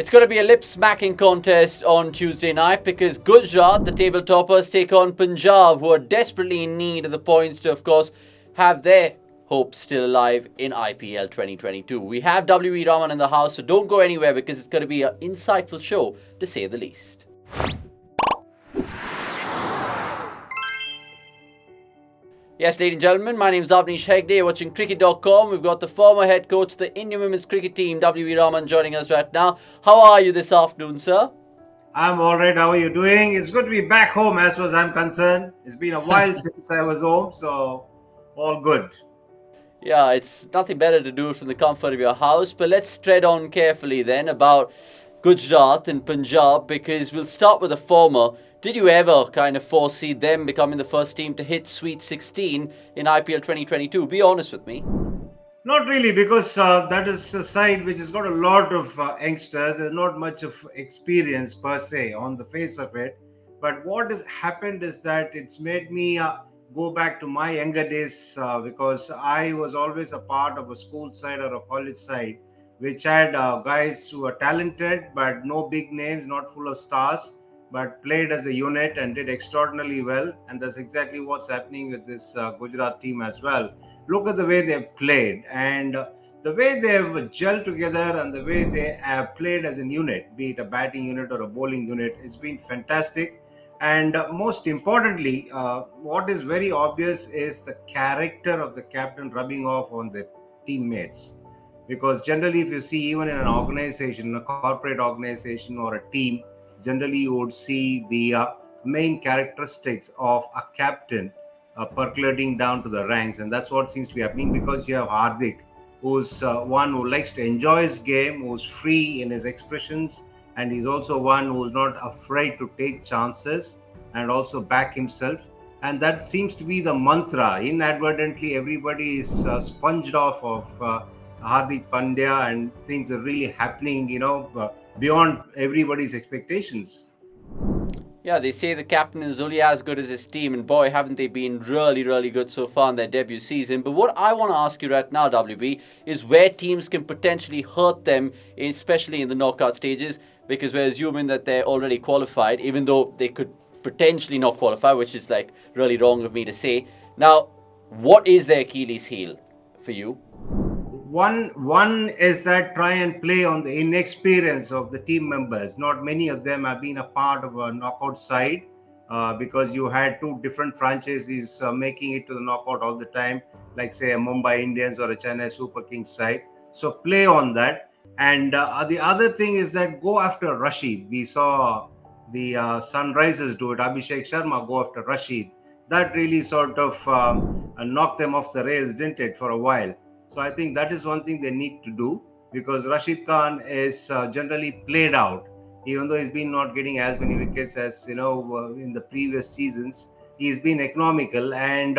It's going to be a lip-smacking contest on Tuesday night because Gujarat, the table toppers, take on Punjab, who are desperately in need of the points to, of course, have their hopes still alive in IPL 2022. We have WV Raman in the house, so don't go anywhere because it's going to be an insightful show, to say the least. Yes, ladies and gentlemen, my name is Avnish Hegde. You're watching cricket.com. We've got the former head coach of the Indian women's cricket team, WV Raman, joining us right now. How are you this afternoon, sir? I'm all right. How are you doing? It's good to be back home as far as I'm concerned. It's been a while since I was home, so all good. Yeah, it's nothing better to do it from the comfort of your house. But let's tread on carefully then about Gujarat and Punjab, because we'll start with the former. Did you ever kind of foresee them becoming the first team to hit Sweet 16 in IPL 2022? Be honest with me. Not really, because that is a side which has got a lot of youngsters. There's not much of experience per se on the face of it. But what has happened is that it's made me go back to my younger days because I was always a part of a school side or a college side which had guys who were talented but no big names, not full of stars, but played as a unit and did extraordinarily well. And that's exactly what's happening with this Gujarat team as well. Look at the way they've played and the way they've gelled together and the way they have played as a unit, be it a batting unit or a bowling unit. It's been fantastic. And most importantly, what is very obvious is the character of the captain rubbing off on the teammates. Because generally, if you see, even in an organization, a corporate organization or a team, generally you would see the main characteristics of a captain percolating down to the ranks, and that's what seems to be happening because you have Hardik, who's one who likes to enjoy his game, who's free in his expressions, and he's also one who's not afraid to take chances and also back himself. And that seems to be the mantra. Inadvertently, everybody is sponged off of Hardik Pandya, and things are really happening, beyond everybody's expectations. Yeah, they say the captain is only as good as his team, and boy, haven't they been really, really good so far in their debut season. But what I want to ask you right now, WB, is where teams can potentially hurt them, especially in the knockout stages, because we're assuming that they're already qualified, even though they could potentially not qualify, which is like really wrong of me to say. Now, what is their Achilles heel for you? One is that try and play on the inexperience of the team members. Not many of them have been a part of a knockout side because you had two different franchises making it to the knockout all the time, like say a Mumbai Indians or a Chennai Super Kings side. So play on that. And the other thing is that go after Rashid. We saw the Sunrisers do it. Abhishek Sharma go after Rashid. That really sort of knocked them off the rails, didn't it, for a while? So I think that is one thing they need to do, because Rashid Khan is generally played out, even though he's been not getting as many wickets as in the previous seasons. He's been economical, and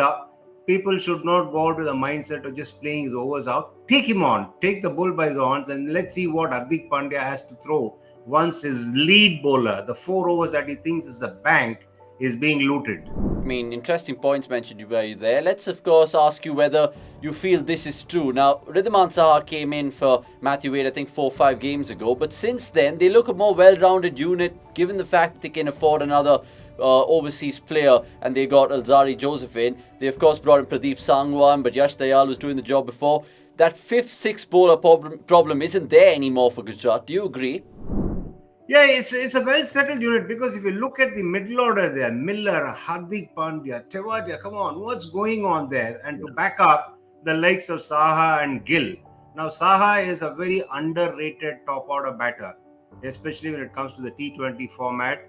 people should not go out with the mindset of just playing his overs out. Take him on, take the bull by his horns, and let's see what Hardik Pandya has to throw once his lead bowler, the 4 overs that he thinks is the bank, is being looted. I mean, interesting points mentioned by you there. Let's, of course, ask you whether you feel this is true. Now, Ridhaman Saha came in for Matthew Wade, I think, 4 or 5 games ago. But since then, they look a more well-rounded unit, given the fact that they can afford another overseas player, and they got Alzari Joseph in. They, of course, brought in Pradeep Sangwan, but Yash Dayal was doing the job before. That 5th, 6th bowler problem isn't there anymore for Gujarat. Do you agree? Yeah, it's a well settled unit, because if you look at the middle order there, Miller, Hardik Pandya, Tewatia, come on, what's going on there? And to back up the likes of Saha and Gill. Now, Saha is a very underrated top order batter, especially when it comes to the T20 format.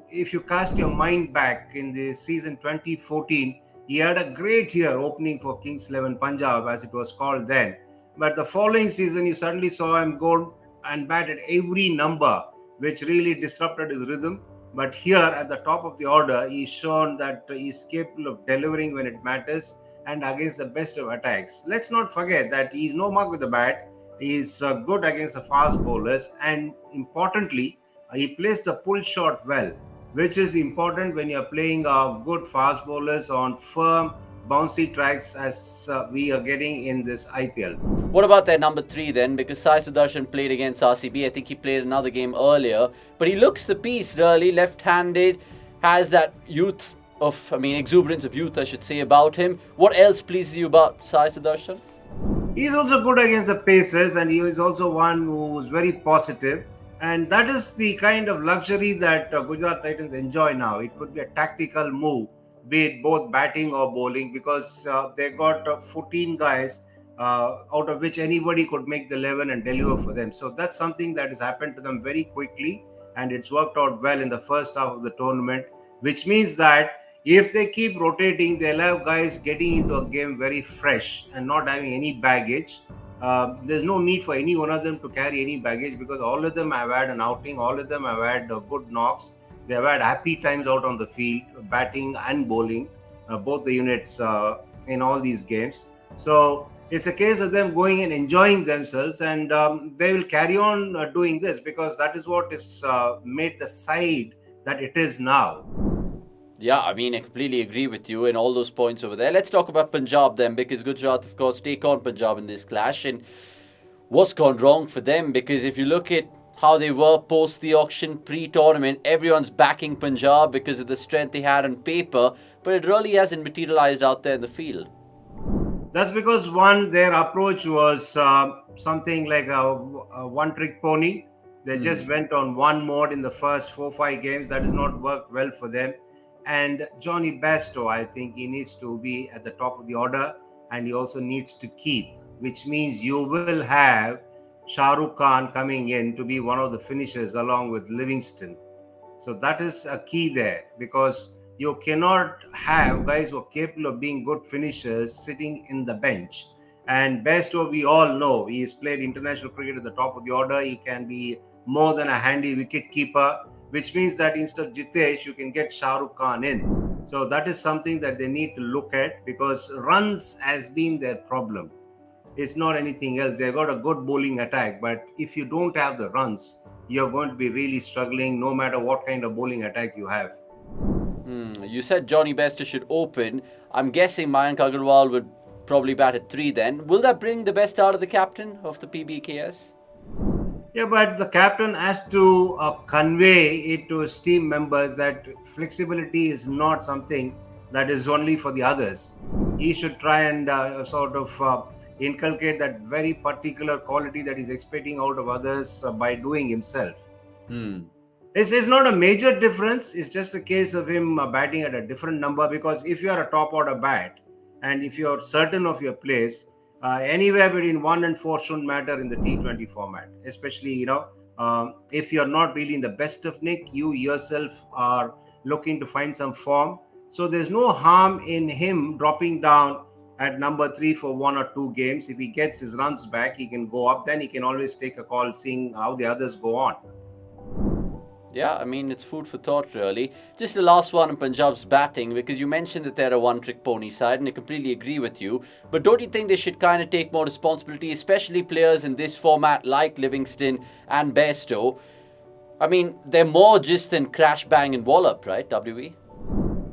If you cast your mind back in the season 2014, he had a great year opening for Kings 11 Punjab, as it was called then. But the following season, you suddenly saw him go and bat at every number, which really disrupted his rhythm. But here at the top of the order, he's shown that he's capable of delivering when it matters and against the best of attacks. Let's not forget that he's no mug with the bat. He's good against the fast bowlers, and importantly, he plays the pull shot well, which is important when you're playing good fast bowlers on firm bouncy tracks as we are getting in this IPL. What about their number 3 then? Because Sai Sudarshan played against RCB. I think he played another game earlier. But he looks the piece, really. Left-handed, has that exuberance of youth, I should say, about him. What else pleases you about Sai Sudarshan? He's also good against the paces, and he is also one who is very positive. And that is the kind of luxury that Gujarat Titans enjoy now. It could be a tactical move, be it both batting or bowling, because they got 14 guys, out of which anybody could make the 11 and deliver for them. So that's something that has happened to them very quickly, and it's worked out well in the first half of the tournament, which means that if they keep rotating, they'll have guys getting into a game very fresh and not having any baggage. There's no need for any one of them to carry any baggage, because all of them have had an outing, all of them have had good knocks. They have had happy times out on the field, batting and bowling, both the units in all these games. So it's a case of them going and enjoying themselves, and they will carry on doing this, because that is what is made the side that it is now. Yeah, I completely agree with you in all those points over there. Let's talk about Punjab then, because Gujarat, of course, take on Punjab in this clash. And what's gone wrong for them? Because if you look at how they were post the auction, pre-tournament, everyone's backing Punjab because of the strength they had on paper, but it really hasn't materialized out there in the field. That's because, one, their approach was something like a one-trick pony. They just went on one mode in the first 4-5 games. That has not worked well for them. And Johnny Bairstow, I think he needs to be at the top of the order, and he also needs to keep, which means you will have Shah Rukh Khan coming in to be one of the finishers along with Livingston. So that is a key there, because you cannot have guys who are capable of being good finishers sitting in the bench. And Bairstow, we all know, he has played international cricket at the top of the order. He can be more than a handy wicket keeper, which means that instead of Jitesh, you can get Shah Rukh Khan in. So that is something that they need to look at, because runs has been their problem. It's not anything else. They've got a good bowling attack, but if you don't have the runs, you're going to be really struggling no matter what kind of bowling attack you have. You said Johnny Bairstow should open. I'm guessing Mayank Agarwal would probably bat at 3 then. Will that bring the best out of the captain of the PBKS? Yeah, but the captain has to convey it to his team members that flexibility is not something that is only for the others. He should try and inculcate that very particular quality that he's expecting out of others by doing himself. It's not a major difference. It's just a case of him batting at a different number, because if you are a top order bat and if you're certain of your place, anywhere between 1 and 4 shouldn't matter in the T20 format, especially, if you're not really in the best of nick, you yourself are looking to find some form. So there's no harm in him dropping down at number 3 for 1 or 2 games. If he gets his runs back, he can go up. Then he can always take a call, seeing how the others go on. Yeah, it's food for thought, really. Just the last one on Punjab's batting, because you mentioned that they're a one-trick pony side, and I completely agree with you. But don't you think they should kind of take more responsibility, especially players in this format like Livingston and Bairstow? They're more just than crash, bang and wallop, right, WV?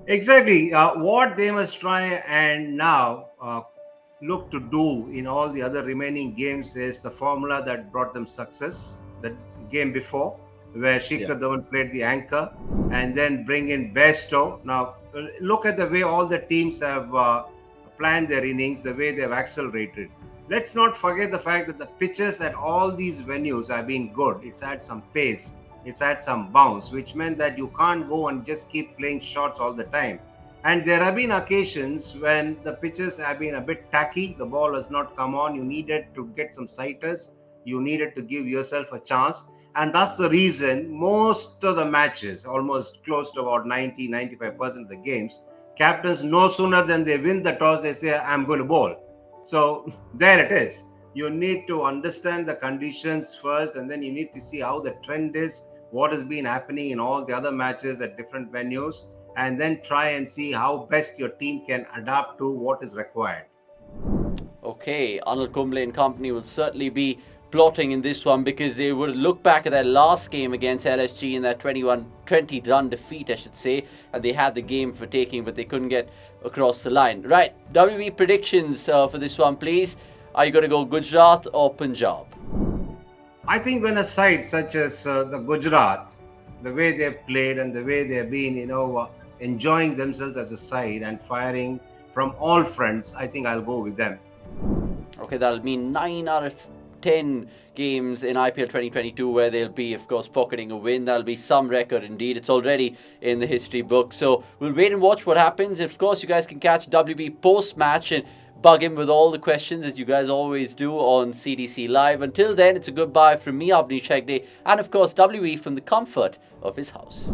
Exactly. What they must try and now look to do in all the other remaining games is the formula that brought them success the game before, where Shikhar Dhawan played the anchor, and then bring in Bairstow. Now, look at the way all the teams have planned their innings, the way they've accelerated. Let's not forget the fact that the pitches at all these venues have been good. It's had some pace, it's had some bounce, which meant that you can't go and just keep playing shots all the time. And there have been occasions when the pitches have been a bit tacky, the ball has not come on, you needed to get some sighters, you needed to give yourself a chance. And that's the reason most of the matches, almost close to about 90-95% of the games, captains no sooner than they win the toss, they say, I'm going to bowl. So there it is. You need to understand the conditions first, and then you need to see how the trend is, what has been happening in all the other matches at different venues, and then try and see how best your team can adapt to what is required. Okay, Anil Kumble and company will certainly be plotting in this one, because they would look back at their last game against LSG in that 20-run defeat, I should say, and they had the game for taking, but they couldn't get across the line. Right, WV predictions for this one, please. Are you going to go Gujarat or Punjab? I think when a side such as the Gujarat, the way they've played and the way they've been, enjoying themselves as a side and firing from all fronts, I think I'll go with them. Okay, that'll mean 9 out of 10 games in IPL 2022 where they'll be, of course, pocketing a win. That'll be some record indeed. It's already in the history book. So we'll wait and watch what happens. Of course, you guys can catch WB post-match and bug him with all the questions, as you guys always do, on CDC Live. Until then, it's a goodbye from me, Avnish Hegde, and of course WE from the comfort of his house.